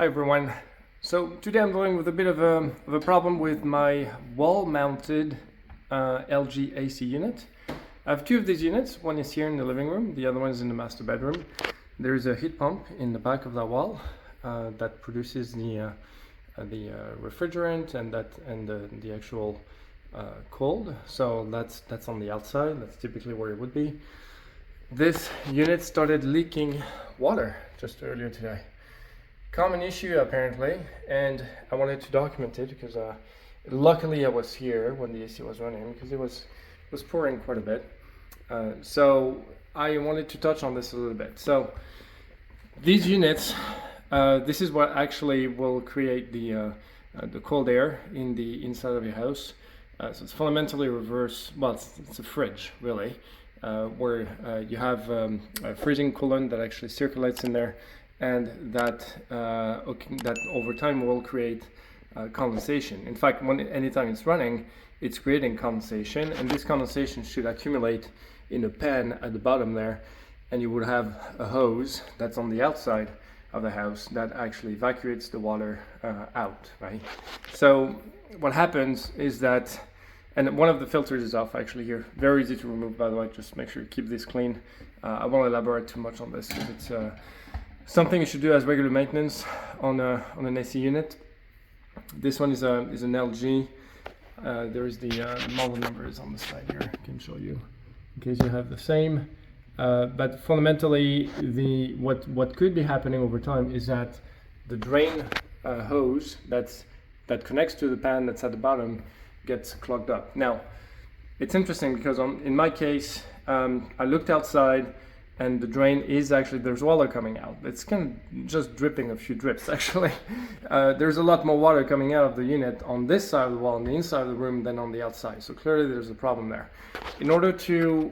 everyone. So today I'm dealing with a bit of a problem with my wall-mounted LG AC unit. I have two of these units. One is here in the living room, the other one is in the master bedroom. There is a heat pump in the back of that wall that produces the refrigerant and the actual cold. So that's on the outside. That's typically where it would be. This unit started leaking water just earlier today. Common issue apparently, and I wanted to document it because luckily I was here when the AC was running because it was pouring quite a bit. So I wanted to touch on this a little bit. So these units, this is what actually will create the cold air in the inside of your house. So it's fundamentally reverse. Well, it's a fridge really, where you have a freezing coolant that actually circulates in there, and that over time will create condensation. In fact, anytime it's running, it's creating condensation, and this condensation should accumulate in a pan at the bottom there, and you would have a hose that's on the outside of the house that actually evacuates the water out, right? So what happens is that, and one of the filters is off actually here, very easy to remove by the way, just make sure you keep this clean. I won't elaborate too much on this because it's something you should do as regular maintenance on an AC unit. This one is an LG. There is the model number is on the side here. I can show you in case you have the same. But fundamentally, what could be happening over time is that the drain hose that connects to the pan that's at the bottom gets clogged up. Now, it's interesting because in my case, I looked outside, and the drain is actually, there's water coming out. It's kind of just dripping a few drips actually. There's a lot more water coming out of the unit on this side of the wall, on the inside of the room, than on the outside. So clearly there's a problem there. In order to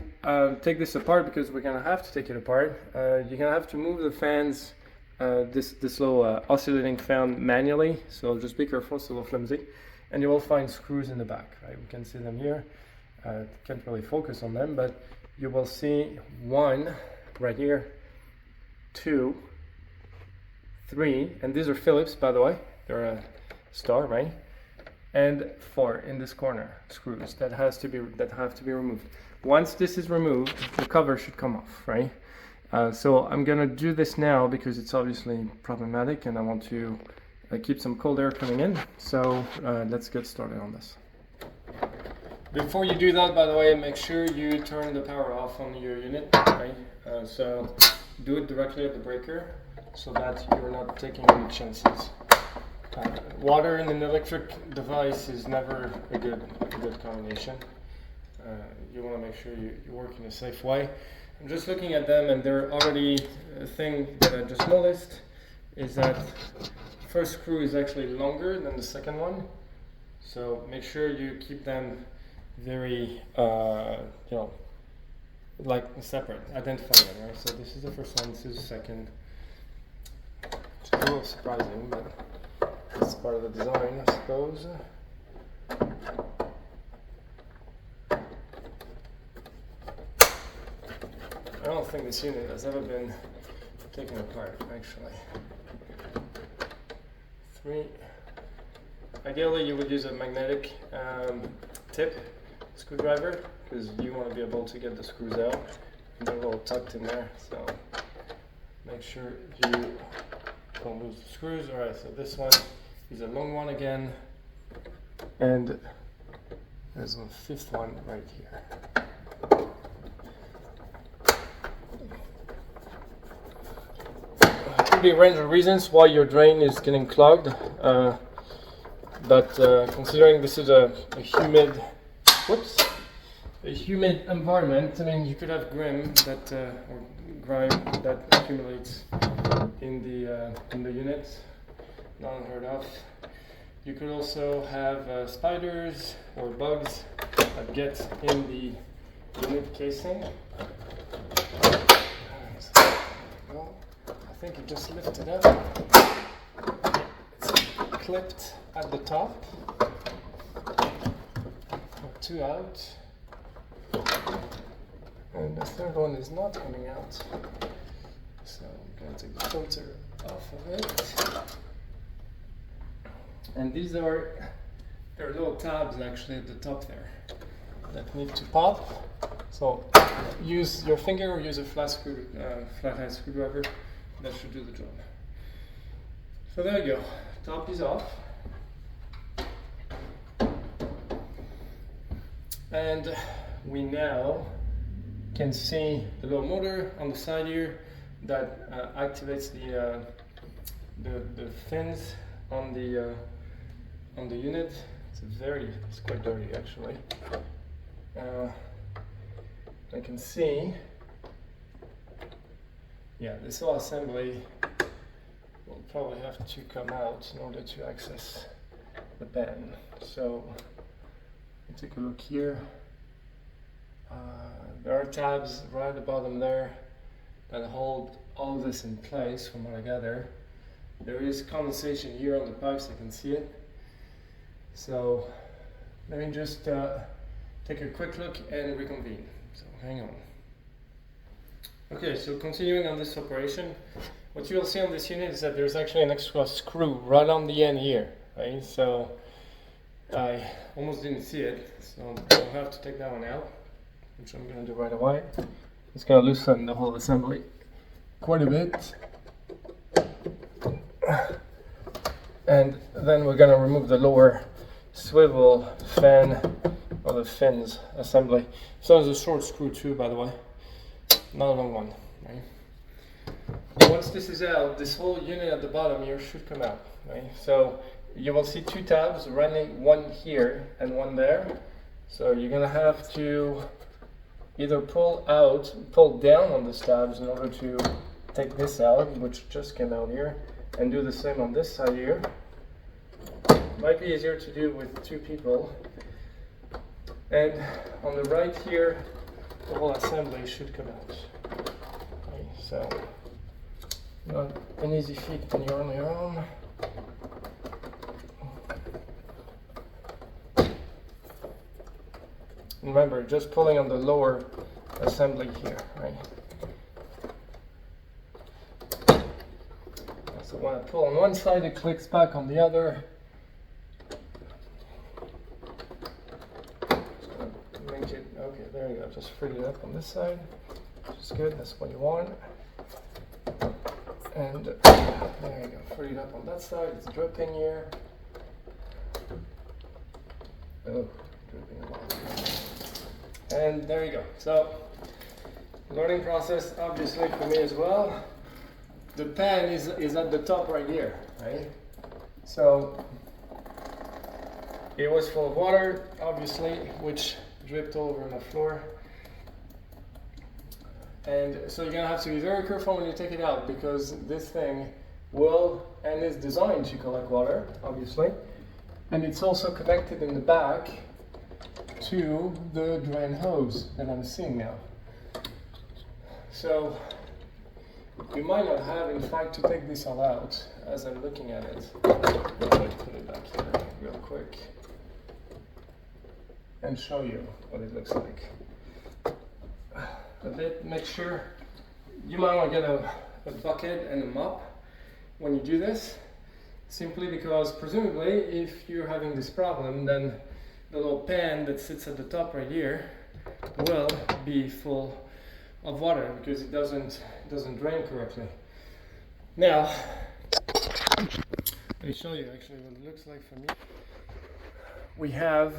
take this apart, because we're gonna have to take it apart, you're gonna have to move the fans, this little oscillating fan manually. So just be careful, it's a little flimsy. And you will find screws in the back, right? We can see them here. Can't really focus on them, but you will see one right here, 2, 3, and these are Phillips by the way, they're a star, right? And 4 in this corner, screws that have to be removed. Once this is removed, the cover should come off, right? So I'm gonna do this now because it's obviously problematic and I want to keep some cold air coming in. So let's get started on this. Before you do that, by the way, make sure you turn the power off on your unit, right? So do it directly at the breaker so that you're not taking any chances. Water in an electric device is never a good combination. You want to make sure you work in a safe way. I'm just looking at them, and they're already a thing that I just noticed is that first screw is actually longer than the second one. So make sure you keep them very, like separate, identify them, right? So this is the first one, this is the second. It's a little surprising, but it's part of the design, I suppose. I don't think this unit has ever been taken apart, actually. 3. Ideally, you would use a magnetic tip screwdriver because you want to be able to get the screws out, and they're a little tucked in there, so make sure you don't lose the screws. Alright, so this one is a long one again, and there's a 5th one right here. There could be a range of reasons why your drain is getting clogged, but considering this is a humid environment, I mean, you could have grime that accumulates in the unit, not unheard of. You could also have spiders or bugs that get in the unit casing. Well, I think it just lifted up. It's clipped at the top. 2 out. And the 3rd one is not coming out. So I'm going to take the filter off of it. And these are, there are little tabs actually at the top there that need to pop. So use your finger or use a flathead screwdriver. That should do the job. So there you go. Top is off. And we now can see the little motor on the side here that activates the fins on the unit. It's quite dirty actually. I can see, yeah, this whole assembly will probably have to come out in order to access the pan. So take a look here. There are tabs right at the bottom there that hold all this in place from what I gather. There is condensation here on the pipes, I can see it. So let me just take a quick look and reconvene. So hang on. Okay, so continuing on this operation, what you'll see on this unit is that there's actually an extra screw right on the end here, right? So I almost didn't see it, so I'll have to take that one out, which I'm going to do right away. It's going to loosen the whole assembly quite a bit. And then we're going to remove the lower swivel fan or the fins assembly. So there's a short screw too, by the way, not a long one. Right? Once this is out, this whole unit at the bottom here should come out. Right? So you will see two tabs running, one here and one there. So you're going to have to either pull down on these tabs in order to take this out, which just came out here, and do the same on this side here. Might be easier to do with two people. And on the right here, the whole assembly should come out. Okay, so not an easy feat when you're on your own. Remember, just pulling on the lower assembly here, right? So when I pull on one side, it clicks back on the other. Just gonna make it, okay, there you go. Just freed it up on this side, which is good. That's what you want. And there you go, freed up on that side. It's dripping here. Oh, dripping a lot. And there you go. So, learning process obviously for me as well. The pan is at the top right here, right? So it was full of water, obviously, which dripped all over my floor. And so you're gonna have to be very careful when you take it out, because this thing will and is designed to collect water, obviously. And it's also connected in the back to the drain hose that I'm seeing now. So you might not have, in fact, to take this all out as I'm looking at it. Let me put it back here real quick and show you what it looks like. Make sure you might want to get a bucket and a mop when you do this, simply because presumably if you're having this problem, then the little pan that sits at the top right here will be full of water because it doesn't drain correctly. Now, let me show you actually what it looks like for me. We have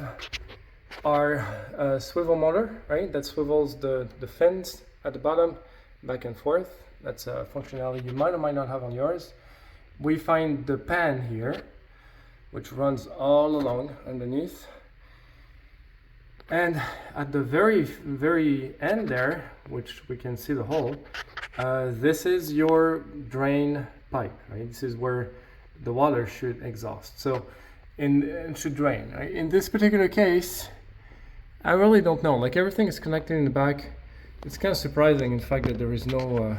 our swivel motor, right? That swivels the fins at the bottom back and forth. That's a functionality you might or might not have on yours. We find the pan here, which runs all along underneath. And at the very, very end there, which we can see the hole, this is your drain pipe, right? This is where the water should exhaust. So, it should drain. Right? In this particular case, I really don't know. Like, everything is connected in the back. It's kind of surprising, in fact, that there is no.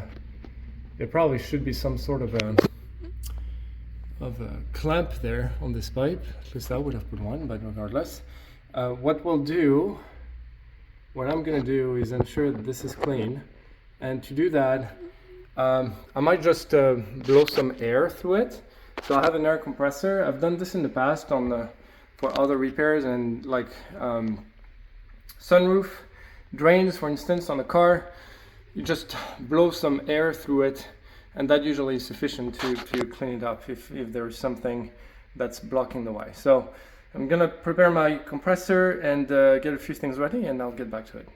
There probably should be some sort of a clamp there on this pipe. At least I would have put one, but regardless. What I'm going to do is ensure that this is clean, and to do that I might just blow some air through it So I have an air compressor. I've done this in the past on for other repairs and like sunroof drains, for instance, on a car. You just blow some air through it, and that usually is sufficient to clean it up if there is something that's blocking the way. So I'm gonna prepare my compressor and get a few things ready, and I'll get back to it.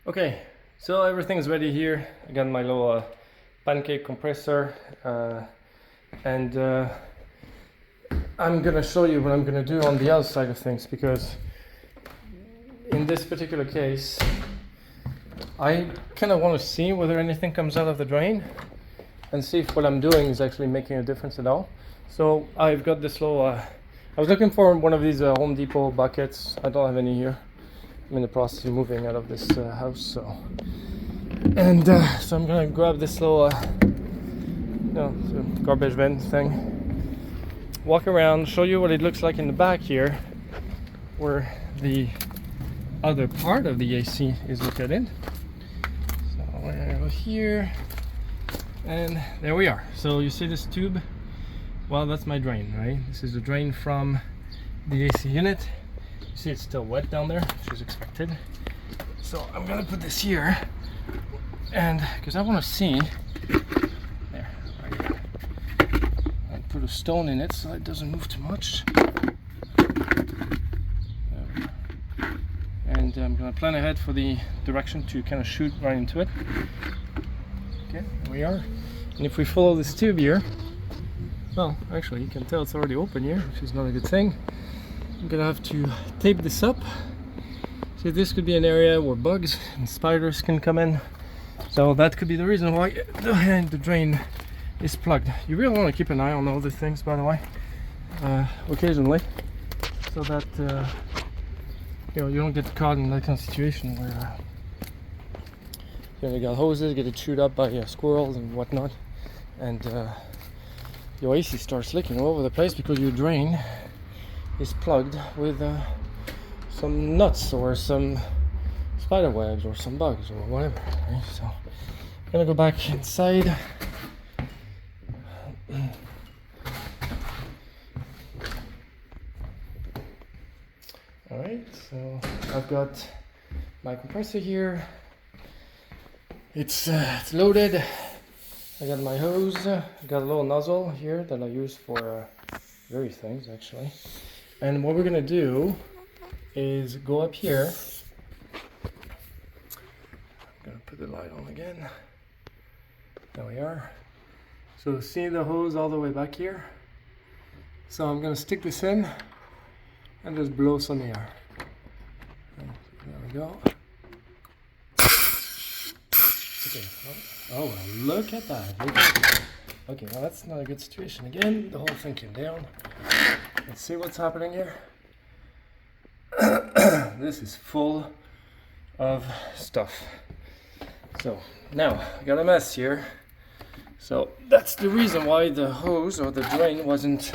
Okay, so everything is ready here. I got my little pancake compressor, and I'm gonna show you what I'm gonna do on the other side of things, because in this particular case I kind of want to see whether anything comes out of the drain and see if what I'm doing is actually making a difference at all. So I've got this little I was looking for one of these Home Depot buckets. I don't have any here. I'm in the process of moving out of this house, so I'm gonna grab this little garbage bin thing, walk around, show you what it looks like in the back here, where the other part of the AC is located. So we're over here, and there we are. So you see this tube? Well, that's my drain, right? This is the drain from the AC unit. You see it's still wet down there, which is expected. So I'm gonna put this here, and because I want to see there, right here. And put a stone in it so it doesn't move too much. And I'm gonna plan ahead for the direction to kind of shoot right into it. Okay, there we are. And if we follow this tube here, well, actually you can tell it's already open here, which is not a good thing. I'm gonna have to tape this up. So this could be an area where bugs and spiders can come in. So that could be the reason why the drain is plugged. You really want to keep an eye on all these things, by the way, occasionally, so that you don't get caught in that kind of situation where you got hoses, get it chewed up by squirrels and whatnot, and your AC starts leaking all over the place because your drain is plugged with some nuts or some spider webs or some bugs or whatever. Right? So I'm gonna go back inside. Alright, so I've got my compressor here. It's loaded. I got my hose. I got a little nozzle here that I use for various things actually. And what we're gonna do is go up here. I'm gonna put the light on again. There we are. So see the hose all the way back here? So I'm gonna stick this in and just blow some air. There we go. Okay. Oh, well, look at that. Okay, well that's not a good situation. Again, the whole thing came down. Let's see what's happening here. This is full of stuff. So now I got a mess here. So that's the reason why the hose or the drain wasn't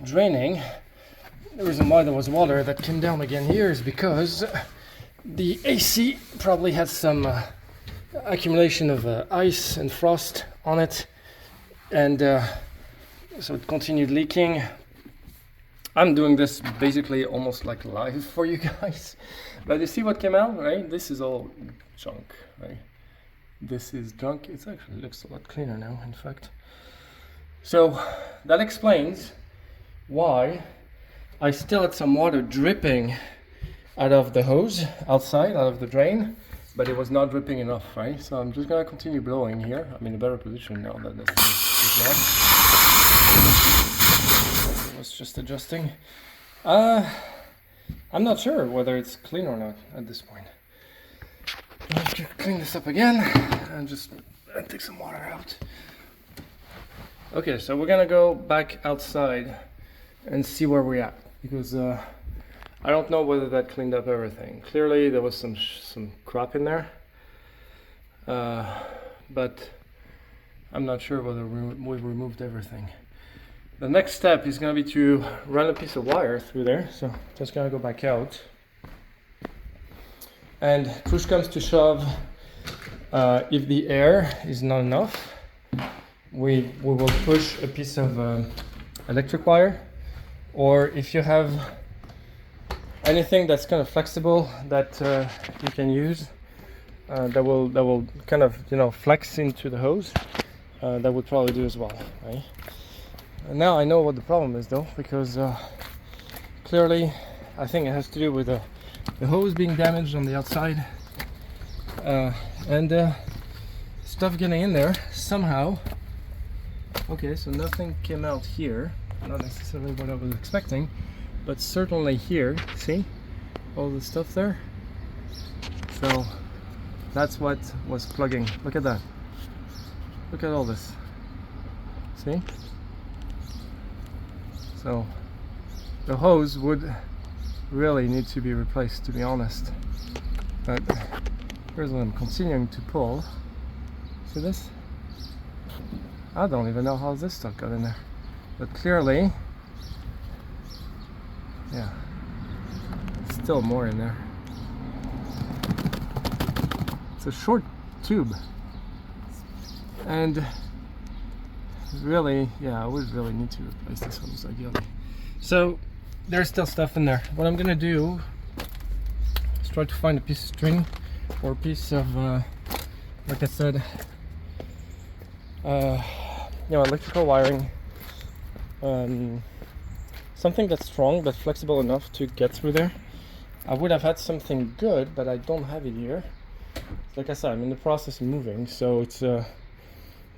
draining. The reason why there was water that came down again here is because the AC probably had some accumulation of ice and frost on it, and so it continued leaking. I'm doing this basically almost like live for you guys, but you see what came out, right? This is all junk, right? This is junk. It actually looks a lot cleaner now, in fact. So that explains why I still had some water dripping out of the hose outside, out of the drain, but it was not dripping enough, right? So I'm just gonna continue blowing here. I'm in a better position now that this is on. I was just adjusting. I'm not sure whether it's clean or not at this point. Let's clean this up again and just take some water out. Okay, so we're gonna go back outside and see where we're at, because I don't know whether that cleaned up everything. Clearly there was some crap in there, but I'm not sure whether we removed everything. The next step is going to be to run a piece of wire through there, so just going to go back out. And push comes to shove, if the air is not enough, we will push a piece of electric wire, or if you have anything that's kind of flexible that you can use, that will kind of, you know, flex into the hose, that would probably do as well, right? And now I know what the problem is though, because clearly I think it has to do with the hose being damaged on the outside, and stuff getting in there somehow. Okay, so nothing came out here, not necessarily what I was expecting, but certainly here, see all the stuff there? So that's what was plugging. Look at that. Look at all this. See? So the hose would really need to be replaced, to be honest. But here's what I'm continuing to pull. See this? I don't even know how this stuff got in there. But clearly, yeah, still more in there. It's a short tube. And really, yeah, I would really need to replace this hose ideally. So there's still stuff in there. What I'm gonna do is try to find a piece of string or a piece of, like I said, you know, electrical wiring, something that's strong but flexible enough to get through there. I would have had something good, but I don't have it here. Like I said, I'm in the process of moving, so it's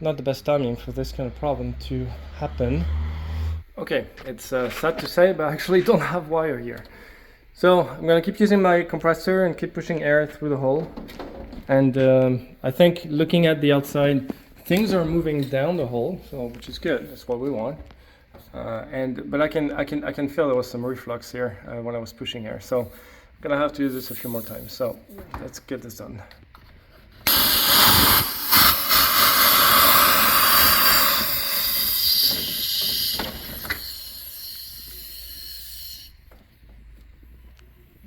not the best timing for this kind of problem to happen. Okay, it's sad to say, but I actually don't have wire here. So I'm gonna keep using my compressor and keep pushing air through the hole. And I think looking at the outside, things are moving down the hole, so which is good. That's what we want. But I can feel there was some reflux here when I was pushing air. So I'm gonna have to use this a few more times. So let's get this done.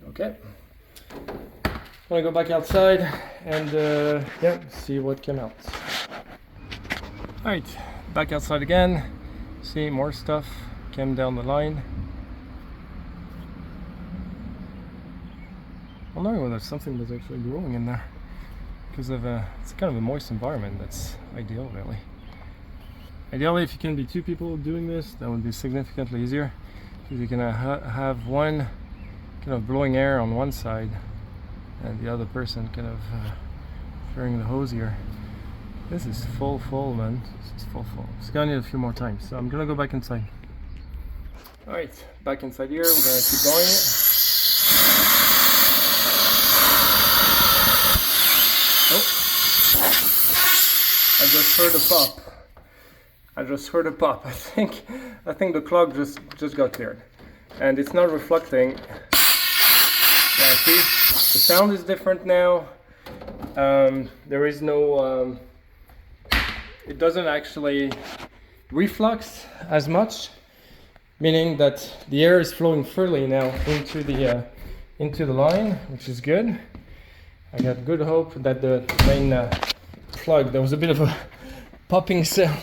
Okay, I'm gonna go back outside and yeah, see what came out. All right, back outside again. See, more stuff came down the line. I'm wondering whether something was actually growing in there, because of it's kind of a moist environment. That's ideal, really. Ideally, if you can be two people doing this, that would be significantly easier, because you can have one kind of blowing air on one side and the other person kind of firing the hose here. This is full, man. This is full. It's gonna need a few more times, so I'm gonna go back inside. All right, back inside here. We're gonna keep going. Oh, I just heard a pop. I think the clog just got cleared, and it's not reflecting. Yeah, see, the sound is different now. There is no, it doesn't actually reflux as much, meaning that the air is flowing freely now into the line, which is good. I got good hope that the main plug, there was a bit of a popping sound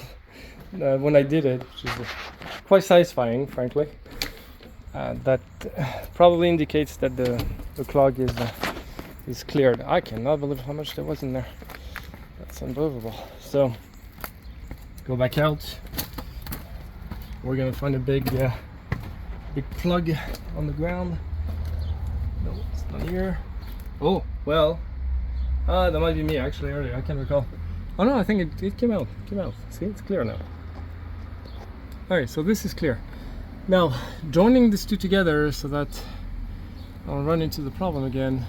when I did it, which is quite satisfying, frankly. That probably indicates that the clog is cleared. I cannot believe how much there was in there. That's unbelievable. So go back out. We're gonna find a big plug on the ground. No, it's not here. Oh well, that might be me actually earlier. I can't recall. Oh no, I think it came out. See, it's clear now. All right, so this is clear. Now, joining these two together so that I'll run into the problem again,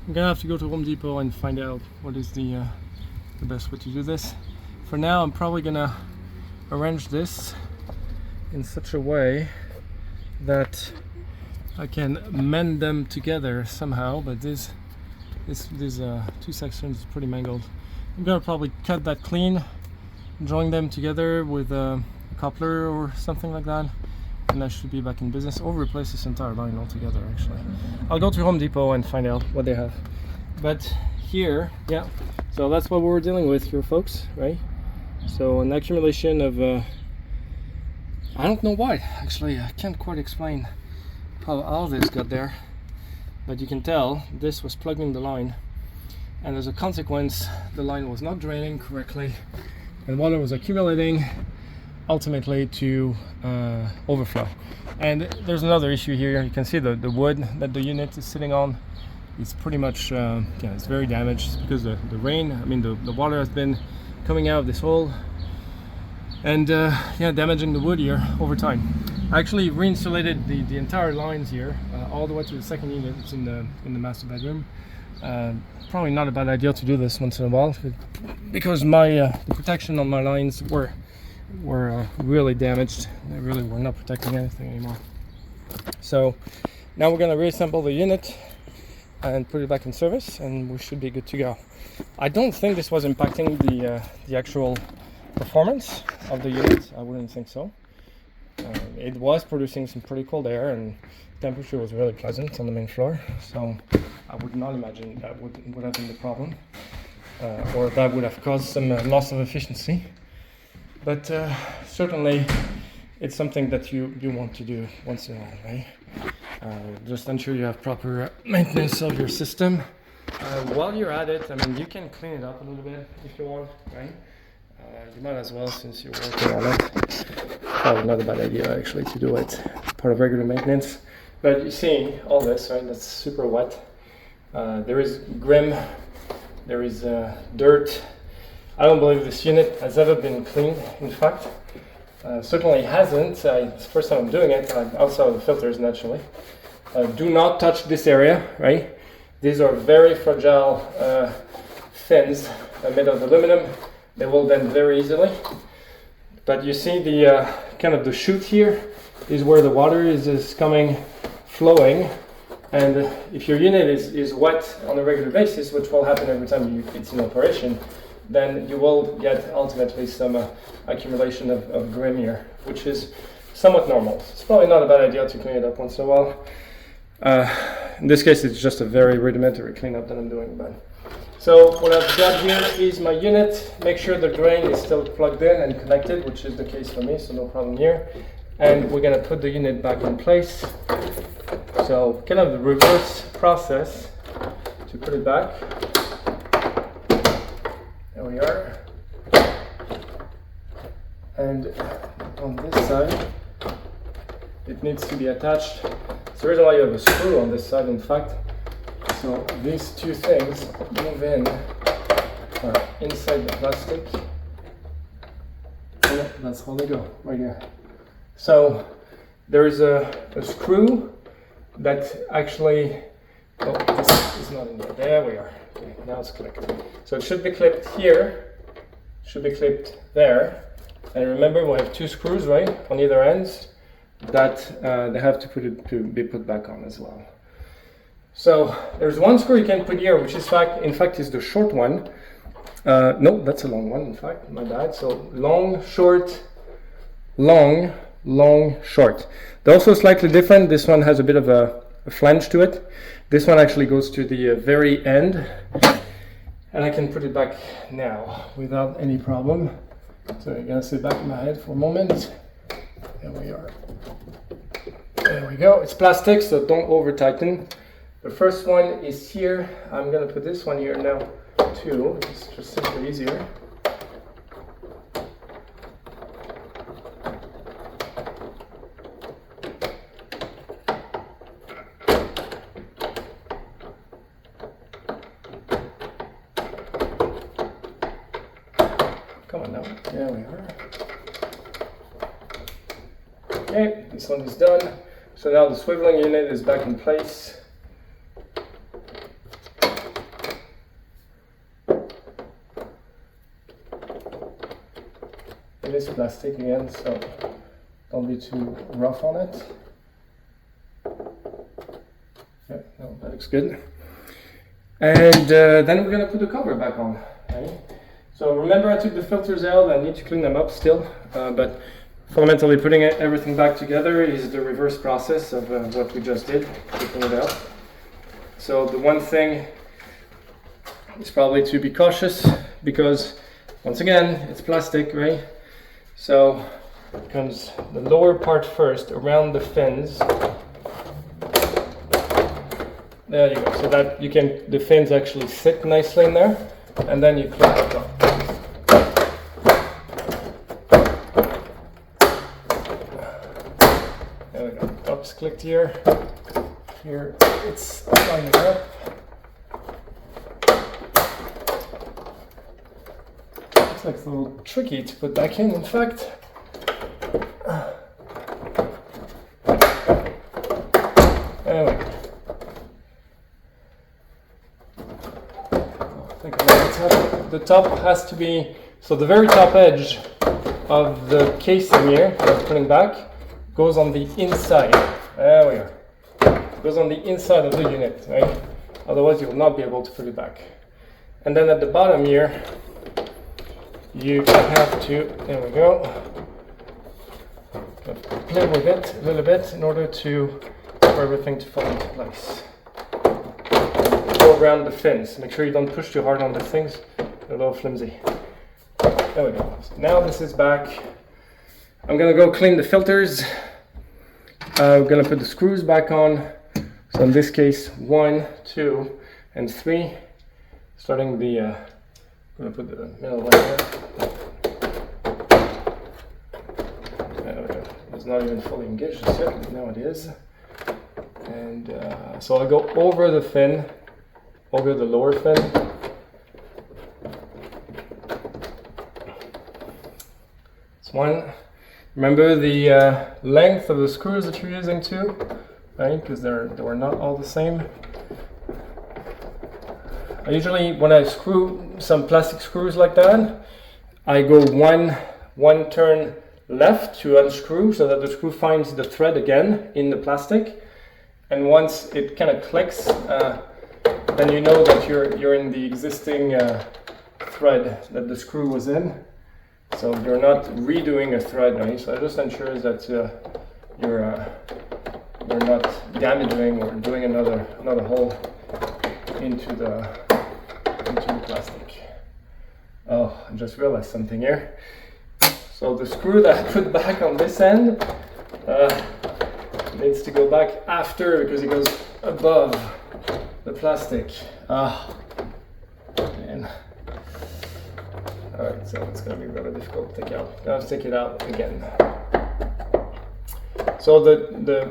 I'm gonna have to go to Home Depot and find out what is the best way to do this. For now, I'm probably gonna arrange this in such a way that I can mend them together somehow, but these two sections is pretty mangled. I'm gonna probably cut that clean, join them together with a coupler or something like that, and I should be back in business, or replace this entire line altogether. Actually, I'll go to Home Depot and find out what they have. But here, yeah, so that's what we're dealing with here, folks, right? So an accumulation of I don't know why, actually. I can't quite explain how all this got there, but you can tell this was plugged in the line, and as a consequence the line was not draining correctly and water was accumulating, ultimately to overflow. And there's another issue here. You can see the wood that the unit is sitting on is pretty much it's very damaged because the rain, I mean the water has been coming out of this hole and damaging the wood here over time. I actually reinsulated the entire lines here all the way to the second unit. It's in the master bedroom. Probably not a bad idea to do this once in a while because my the protection on my lines were really damaged. They really were not protecting anything anymore. So now we're going to reassemble the unit and put it back in service, and we should be good to go. I don't think this was impacting the actual performance of the unit. I wouldn't think so. It was producing some pretty cold air, and temperature was really pleasant on the main floor, so I would not imagine that would have been the problem, or that would have caused some loss of efficiency. But certainly it's something that you want to do once in a while, right? Just ensure you have proper maintenance of your system. While you're at it, I mean, you can clean it up a little bit if you want, right? You might as well, since you're working on it. Probably not a bad idea actually to do it, part of regular maintenance. But you see all this, right? That's super wet. There is grim, there is dirt. I don't believe this unit has ever been cleaned, in fact. Certainly hasn't. It's the first time I'm doing it, outside of the filters naturally. Do not touch this area, right? These are very fragile fins made of aluminum. They will bend very easily. But you see the kind of the chute here is where the water is coming, flowing. And if your unit is wet on a regular basis, which will happen every time it's in operation, then you will get ultimately some accumulation of grim here, which is somewhat normal. It's probably not a bad idea to clean it up once in a while. In this case, it's just a very rudimentary cleanup that I'm doing. But so what I've got here is my unit. Make sure the drain is still plugged in and connected, which is the case for me, so no problem here. And we're going to put the unit back in place. So kind of the reverse process to put it back. There we are. And on this side, it needs to be attached. So the reason why you have a screw on this side, in fact. So these two things move in inside the plastic. And that's how they go, right here. So there is a screw that actually, oh, this is not in there. There we are. Okay, now it's clipped. So it should be clipped here, should be clipped there. And remember, we have two screws, right, on either ends that they have to be put back on as well. So there's one screw you can put here, which is in fact is the short one. No, that's a long one, in fact, my bad. So long, short, long, long, short. They're also slightly different. This one has a bit of a flange to it. This one actually goes to the very end, and I can put it back now without any problem. So you're gonna sit back in my head for a moment. There we are. There we go. It's plastic, so don't over tighten. The first one is here. I'm gonna put this one here now too. It's just simply easier. Come on now. There we are. Okay, this one is done. So now the swiveling unit is back in place. It is plastic again, so don't be too rough on it. Yeah, no, that looks good. And then we're gonna put the cover back on. Right? So remember, I took the filters out. I need to clean them up still, but fundamentally putting everything back together is the reverse process of what we just did, taking it out. So the one thing is probably to be cautious, because once again, it's plastic, right? So comes the lower part first around the fins. There you go. So that the fins actually sit nicely in there, and then you clip it up. There we go. Top's clicked here. Here it's lining up. Looks like it's a little tricky to put back in fact. There we go. The top has to be, so the very top edge of the casing here that I'm putting back goes on the inside. There we are. It goes on the inside of the unit, right? Otherwise you will not be able to put it back. And then at the bottom here, you have to, there we go, play with it a little bit in order for everything to fall into place. Go around the fins. Make sure you don't push too hard on the things. They're a little flimsy. There we go. So now this is back. I'm gonna go clean the filters. I'm gonna put the screws back on. So in this case, 1, 2, and 3. Starting the, I'm gonna put the middle one here. There we go. It's not even fully engaged just yet, but now it is. And so I'll go over the fin, over the lower fin. It's one. Remember the length of the screws that you're using too, right? Because they were not all the same. I usually, when I screw some plastic screws like that, I go one turn left to unscrew so that the screw finds the thread again in the plastic. And once it kind of clicks, then you know that you're in the existing thread that the screw was in. So you're not redoing a thread, right? So it just ensures that you're not damaging or doing another hole into the plastic. Oh, I just realized something here. So the screw that I put back on this end needs to go back after because it goes above the plastic. Ah, man. Alright, so it's going to be really difficult to take out. Now let's take it out again. So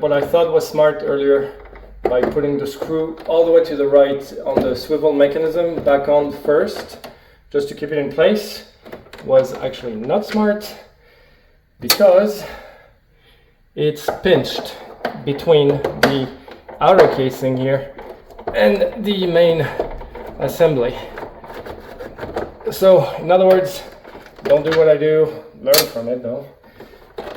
what I thought was smart earlier, by putting the screw all the way to the right on the swivel mechanism back on first, just to keep it in place, was actually not smart because it's pinched between the outer casing here and the main assembly. So in other words, don't do what I do, learn from it though.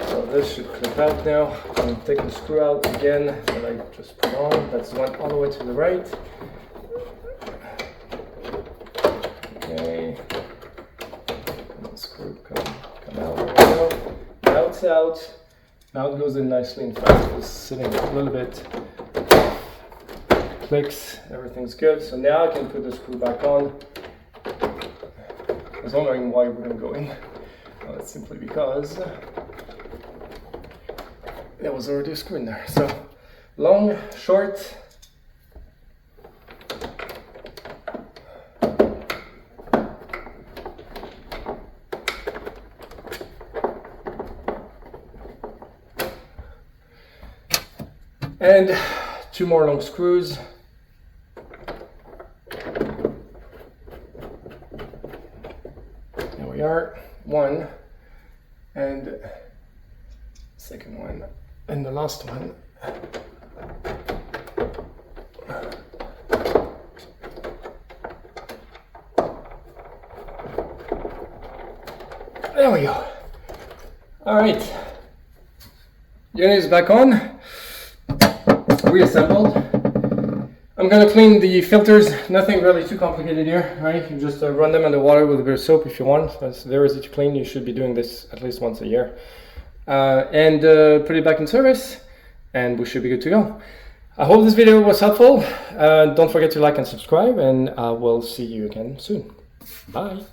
So this should clip out now. I'm taking the screw out again that I just put on. That's the one all the way to the right. Okay. And the screw come out. There we go. Now it's out. Now it goes in nicely. In fact, it's sitting a little bit. Clicks. Everything's good. So now I can put the screw back on. I was wondering why it wouldn't go in. Well, that's simply because there was already a screw in there. So, long, short. And 2 more long screws. There we are. 1 and second one. And the last one. There we go. All right. Unit is back on. Reassembled. I'm gonna clean the filters. Nothing really too complicated here, right? You just run them under water with a bit of soap if you want. It's very easy to clean. You should be doing this at least once a year. And put it back in service, and we should be good to go. I hope this video was helpful. Don't forget to like and subscribe, and we'll see you again soon. Bye.